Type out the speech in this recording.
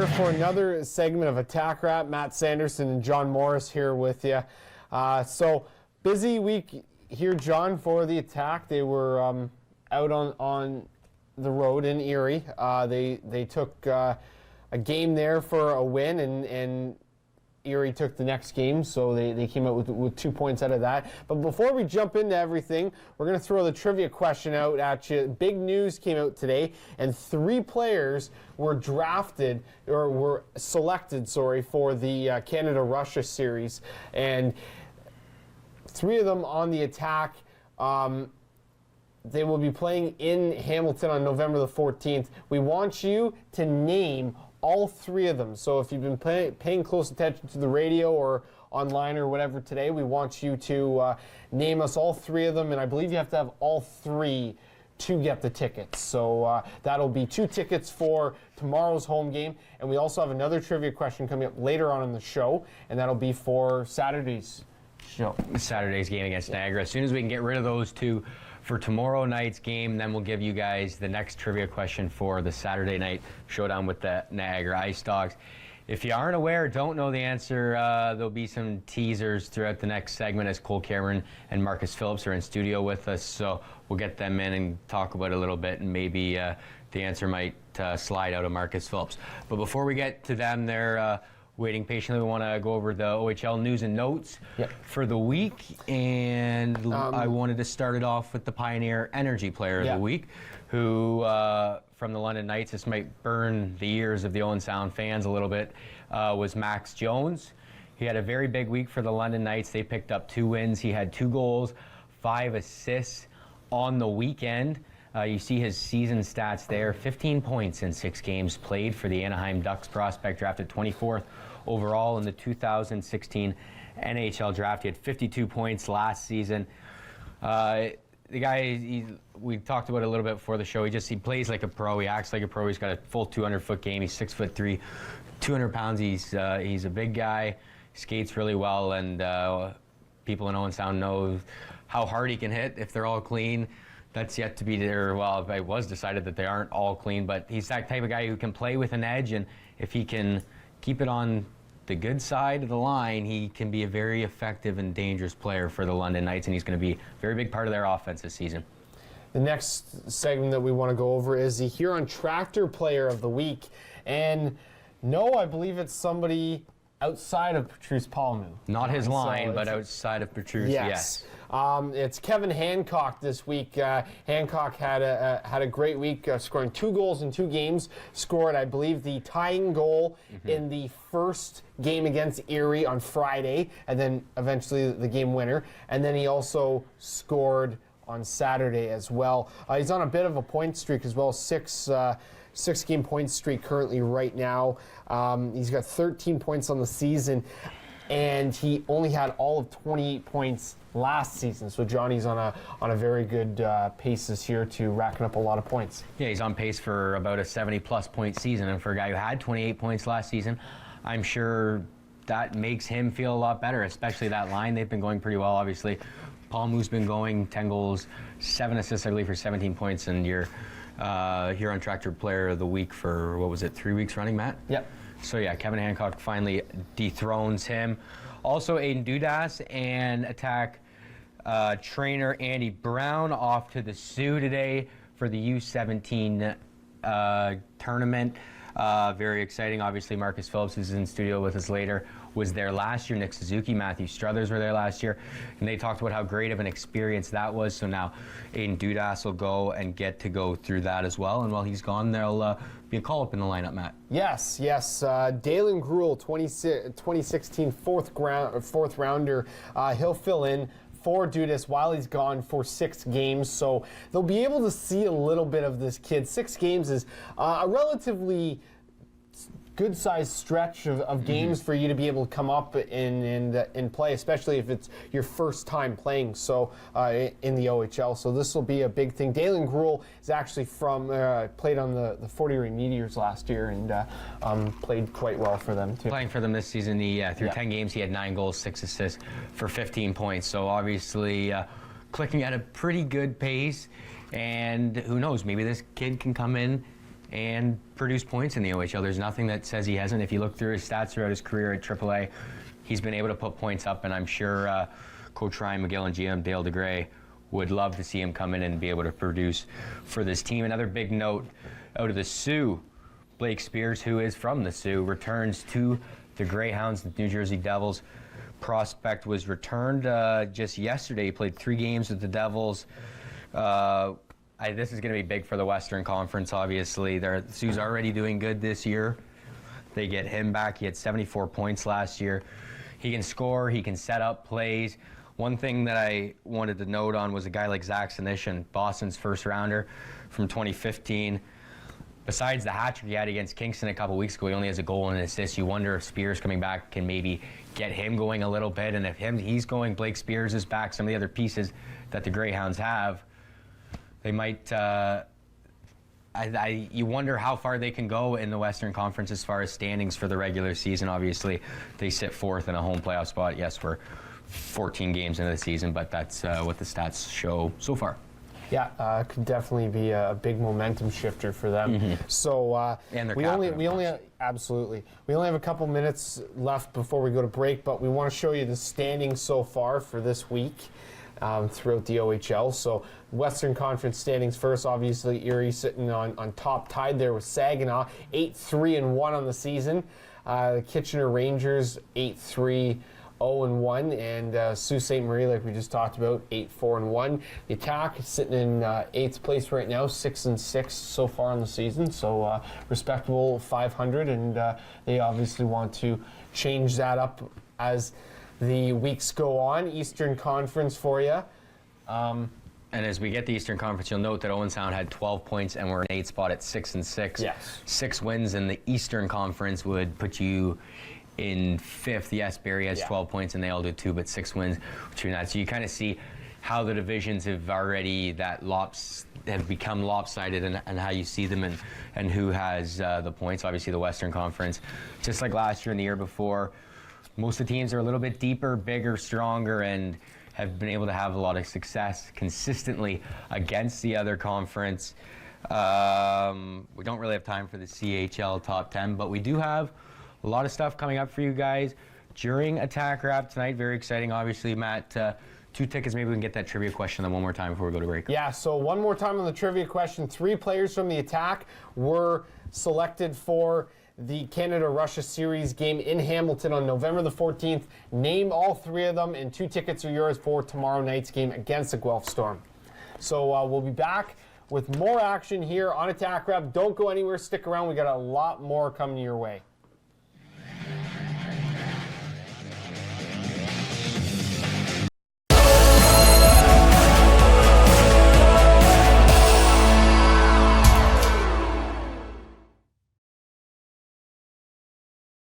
here for another segment of Attack Rap. Matt Sanderson and John Morris here with you. So busy week here, John, for the Attack. They were out on the road in Erie. They took a game there for a win, and Erie took the next game, so they came out with 2 points out of that. But before we jump into everything, we're going to throw the trivia question out at you. Big news came out today, and 3 players were drafted, or were selected, for the Canada-Russia series. And 3 of them on the Attack. They will be playing in Hamilton on November the 14th. We want you to name all 3 of them. So if you've been paying close attention to the radio or online or whatever today, we want you to name us all 3 of them, and I believe you have to have all 3 to get the tickets. So that'll be 2 tickets for tomorrow's home game, and we also have another trivia question coming up later on in the show, and that'll be for Saturday's show. Saturday's game against Niagara. As soon as we can get rid of those 2 for tomorrow night's game, then we'll give you guys the next trivia question for the Saturday night showdown with the Niagara Ice Dogs. If you aren't aware, don't know the answer, there'll be some teasers throughout the next segment as Cole Cameron and Markus Phillips are in studio with us, so we'll get them in and talk about it a little bit, and maybe the answer might slide out of Markus Phillips. But before we get to them, they're waiting patiently. We want to go over the OHL news and notes for the week, and I wanted to start it off with the Pioneer Energy Player of the Week, who from the London Knights, this might burn the ears of the Owen Sound fans a little bit, was Max Jones. He had a very big week for the London Knights. They picked up 2 wins. He had 2 goals, 5 assists on the weekend. You see his season stats there, 15 points in 6 games played for the Anaheim Ducks prospect, drafted 24th overall in the 2016 NHL draft. He had 52 points last season. The guy, we talked about it a little bit before the show, he plays like a pro, he acts like a pro, he's got a full 200-foot game, he's 6'3", 200 pounds, he's a big guy, skates really well, and people in Owen Sound know how hard he can hit if they're all clean. That's yet to be there. Well, it was decided that they aren't all clean, but he's that type of guy who can play with an edge, and if he can keep it on the good side of the line, he can be a very effective and dangerous player for the London Knights, and he's going to be a very big part of their offense this season. The next segment that we want to go over is the Huron Tractor Player of the Week. And no, I believe it's somebody outside of Patrice Palmu. Not his line, but outside of Patrice, yes. It's Kevin Hancock this week. Hancock had a great week, scoring 2 goals in 2 games. Scored, I believe, the tying goal in the first game against Erie on Friday, and then eventually the game winner. And then he also scored on Saturday as well. He's on a bit of a point streak as well, 6-game point streak currently right now. He's got 13 points on the season, and he only had all of 28 points last season. So Johnny's on a very good pace this year to racking up a lot of points. Yeah, he's on pace for about a 70-plus point season, and for a guy who had 28 points last season, I'm sure that makes him feel a lot better, especially that line. They've been going pretty well, obviously. Palmu's been going 10 goals, 7 assists, I believe, for 17 points, and you're Huron Tractor Player of the Week for, 3 weeks running, Matt? Yep. So yeah, Kevin Hancock finally dethrones him. Also, Aiden Dudas and Attack trainer Andy Brown off to the Sioux today for the U17 tournament. Very exciting. Obviously, Markus Phillips, who's in studio with us later, was there last year. Nick Suzuki, Matthew Struthers were there last year, and they talked about how great of an experience that was. So now Aiden Dudas will go and get to go through that as well. And while he's gone, there'll be a call-up in the lineup, Matt. Yes. Dalen Gruel, 2016 fourth rounder. He'll fill in for Dudas while he's gone for 6 games, so they'll be able to see a little bit of this kid. 6 games is a relatively good-sized stretch of games for you to be able to come up and play, especially if it's your first time playing in the OHL. So this will be a big thing. Dalen Gruel is actually played on the 40 Meteors last year and played quite well for them too. Playing for them this season, through 10 games, he had 9 goals, 6 assists for 15 points. So obviously clicking at a pretty good pace, and who knows, maybe this kid can come in and produce points in the OHL. There's nothing that says he hasn't. If you look through his stats throughout his career at AAA, he's been able to put points up, and I'm sure Coach Ryan McGill and GM Dale DeGray would love to see him come in and be able to produce for this team. Another big note out of the Sioux, Blake Spears, who is from the Sioux, returns to the Greyhounds, the New Jersey Devils. Prospect was returned just yesterday. He played 3 games with the Devils. This is going to be big for the Western Conference, obviously. The Sioux's already doing good this year. They get him back. He had 74 points last year. He can score. He can set up plays. One thing that I wanted to note on was a guy like Zach Senyshyn, Boston's first rounder from 2015. Besides the hat trick he had against Kingston a couple weeks ago, he only has a goal and an assist. You wonder if Spears coming back can maybe get him going a little bit. And if he's going, Blake Spears is back, some of the other pieces that the Greyhounds have, they might, you wonder how far they can go in the Western Conference as far as standings for the regular season. Obviously, they sit 4th in a home playoff spot. Yes, we're 14 games into the season, but that's what the stats show so far. Yeah, could definitely be a big momentum shifter for them. So and we only absolutely we only have a couple minutes left before we go to break, but we want to show you the standings so far for this week throughout the OHL. So Western Conference standings first, obviously Erie sitting on top, tied there with Saginaw, 8-3-1 on the season. Kitchener Rangers 8-3. 0-1, and Sault Ste. Marie, like we just talked about, 8-4-1. The Attack is sitting in 8th place right now, 6-6 so far in the season, so respectable 500, and they obviously want to change that up as the weeks go on. Eastern Conference for you. And as we get the Eastern Conference, you'll note that Owen Sound had 12 points and we're in 8th spot at 6-6. Yes. 6 wins in the Eastern Conference would put you in 5th. Yes, Barrie has 12 points and they all do 2, but 6 wins between that. So you kind of see how the divisions have already have become lopsided, and how you see them and who has the points. Obviously, the Western Conference, just like last year and the year before, most of the teams are a little bit deeper, bigger, stronger, and have been able to have a lot of success consistently against the other conference. We don't really have time for the CHL top 10, but we do have a lot of stuff coming up for you guys during Attack Wrap tonight. Very exciting, obviously, Matt. 2 tickets. Maybe we can get that trivia question then one more time before we go to break. Yeah, so one more time on the trivia question. 3 players from the Attack were selected for the Canada-Russia series game in Hamilton on November the 14th. Name all 3 of them, and 2 tickets are yours for tomorrow night's game against the Guelph Storm. So we'll be back with more action here on Attack Wrap. Don't go anywhere. Stick around. We got a lot more coming your way.